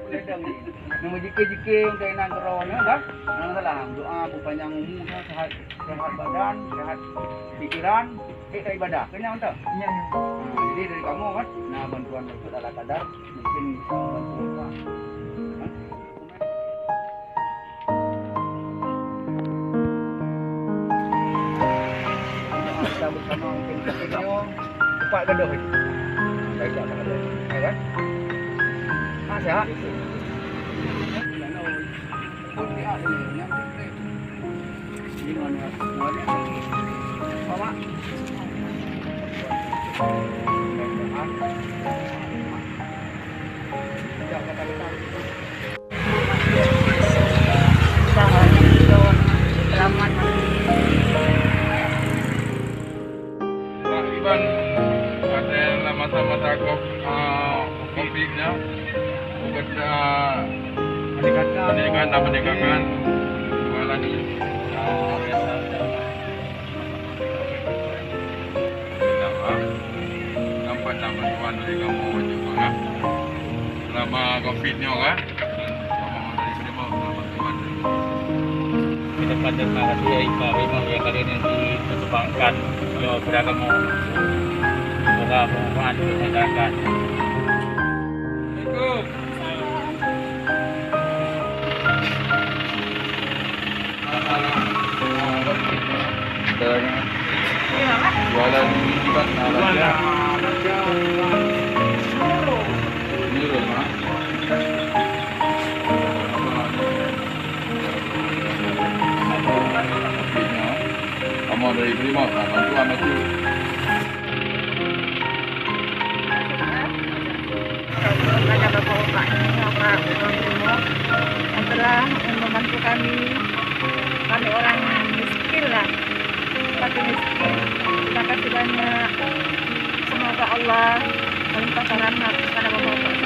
Kadang ni. Nama jike-jike untuk nak corona dah. Nang salah doa panjang umur, sehat badan, sehat pikiran, ibadah. Kenyang tak? Kenyang. Jadi dari kamu kan, nah bantuan itu adalah kadar mungkin bisa membantu Pak. Kita bersama mungkin video cepat gaduh. Baik tak ada. Ya kan? Sehat. Mama. Selamat. Pak Iban, ada masa-masa COVID-nya, peningkatan jualan ini. Nampak bantuan dari kamu juga kan? Selama COVID-nya kan? Kita pada kasih Iqbal memang yang kali ini dikembangkan oleh beragam perubahan masyarakat. Assalamualaikum. Jualan ini kan ada. Ini rumah. Kamu dari Prima, bantuan itu. Kepada Bapak yang telah membantu kami orang miskin lah, tapi miskin. Terima kasih banyak. Semoga Allah melimpahkan rahmat kepada Bapak